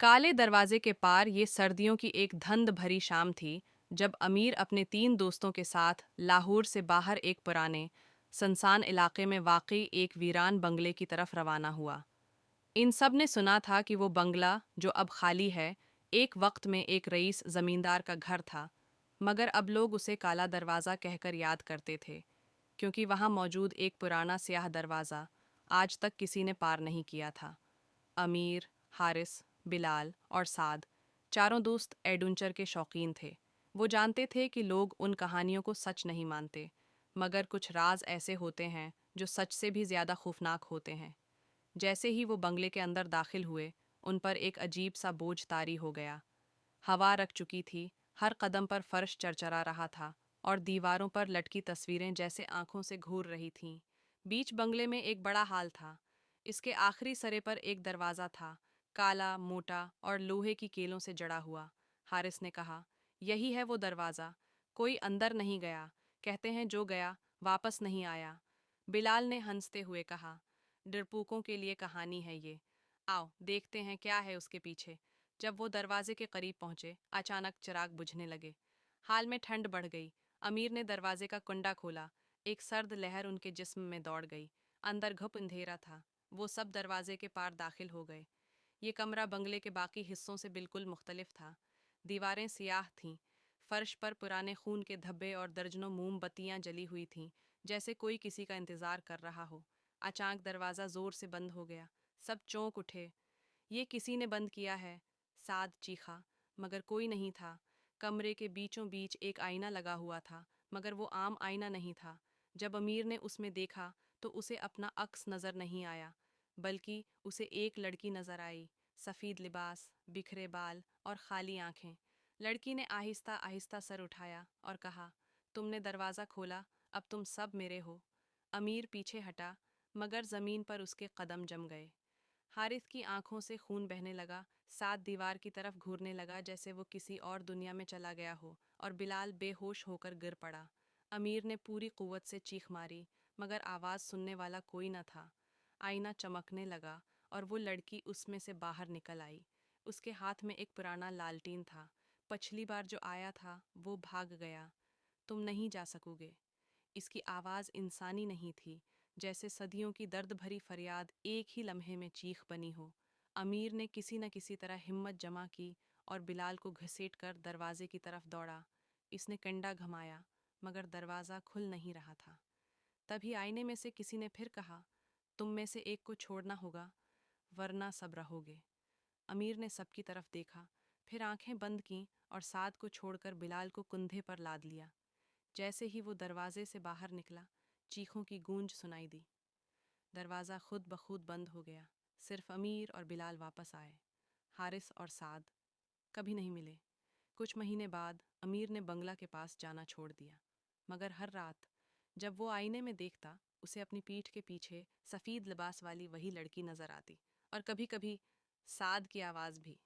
काले दरवाजे के पार ये सर्दियों की एक धुंध भरी शाम थी जब अमीर अपने तीन दोस्तों के साथ लाहौर से बाहर एक पुराने सुनसान इलाके में वाकई एक वीरान बंगले की तरफ रवाना हुआ। इन सब ने सुना था कि वो बंगला जो अब खाली है, एक वक्त में एक रईस जमींदार का घर था, मगर अब लोग उसे काला दरवाज़ा कहकर याद करते थे, क्योंकि वहाँ मौजूद एक पुराना स्याह दरवाज़ा आज तक किसी ने पार नहीं किया था। अमीर, हारिस, बिलाल और साद, चारों दोस्त एडवेंचर के शौकीन थे। वो जानते थे कि लोग उन कहानियों को सच नहीं मानते, मगर कुछ राज ऐसे होते हैं जो सच से भी ज़्यादा खौफनाक होते हैं। जैसे ही वो बंगले के अंदर दाखिल हुए, उन पर एक अजीब सा बोझ तारी हो गया। हवा रख चुकी थी, हर कदम पर फर्श चरचरा रहा था और दीवारों पर लटकी तस्वीरें जैसे आंखों से घूर रही थीं। बीच बंगले में एक बड़ा हाल था। इसके आखिरी सरे पर एक दरवाज़ा था, काला, मोटा और लोहे की कीलों से जड़ा हुआ। हारिस ने कहा, यही है वो दरवाज़ा। कोई अंदर नहीं गया, कहते हैं जो गया वापस नहीं आया। बिलाल ने हंसते हुए कहा, डरपोकों के लिए कहानी है ये। आओ देखते हैं क्या है उसके पीछे। जब वो दरवाजे के करीब पहुंचे, अचानक चिराग बुझने लगे। हाल में ठंड बढ़ गई। अमीर ने दरवाजे का कुंडा खोला। एक सर्द लहर उनके जिस्म में दौड़ गई। अंदर घुप अंधेरा था। वो सब दरवाजे के पार दाखिल हो गए। ये कमरा बंगले के बाकी हिस्सों से बिल्कुल मुख्तलिफ था। दीवारें सियाह थीं, फर्श पर पुराने खून के धब्बे और दर्जनों मोमबत्तियां जली हुई थीं, जैसे कोई किसी का इंतजार कर रहा हो। अचानक दरवाज़ा जोर से बंद हो गया। सब चौंक उठे। ये किसी ने बंद किया है, साद चीखा, मगर कोई नहीं था। कमरे के बीचों बीच एक आईना लगा हुआ था, मगर वो आम आईना नहीं था। जब अमीर ने उसमें देखा तो उसे अपना अक्स नज़र नहीं आया, बल्कि उसे एक लड़की नज़र आई। सफ़ेद लिबास, बिखरे बाल और खाली आंखें। लड़की ने आहिस्ता आहिस्ता सर उठाया और कहा, तुमने दरवाज़ा खोला, अब तुम सब मेरे हो। अमीर पीछे हटा, मगर ज़मीन पर उसके कदम जम गए। हारिस की आंखों से खून बहने लगा। सात दीवार की तरफ घूरने लगा जैसे वो किसी और दुनिया में चला गया हो, और बिलाल बेहोश होकर गिर पड़ा। अमीर ने पूरी कुव्वत से चीख मारी, मगर आवाज़ सुनने वाला कोई न था। आईना चमकने लगा और वो लड़की उसमें से बाहर निकल आई। उसके हाथ में एक पुराना लालटीन था। पिछली बार जो आया था वो भाग गया। तुम नहीं जा सकोगे। इसकी आवाज़ इंसानी नहीं थी, जैसे सदियों की दर्द भरी फरियाद एक ही लम्हे में चीख बनी हो। अमीर ने किसी न किसी तरह हिम्मत जमा की और बिलाल को घसीट कर दरवाजे की तरफ दौड़ा। इसने कंडा घमाया, मगर दरवाज़ा खुल नहीं रहा था। तभी आईने में से किसी ने फिर कहा, तुम में से एक को छोड़ना होगा, वरना सब रहोगे। अमीर ने सबकी तरफ देखा, फिर आंखें बंद कीं और साद को छोड़कर बिलाल को कंधे पर लाद लिया। जैसे ही वो दरवाजे से बाहर निकला, चीखों की गूंज सुनाई दी। दरवाज़ा खुद ब खुद बंद हो गया। सिर्फ अमीर और बिलाल वापस आए। हारिस और साद कभी नहीं मिले। कुछ महीने बाद अमीर ने बंगला के पास जाना छोड़ दिया, मगर हर रात जब वो आईने में देखता, उसे अपनी पीठ के पीछे सफ़ेद लिबास वाली वही लड़की नज़र आती, और कभी कभी साद की आवाज़ भी।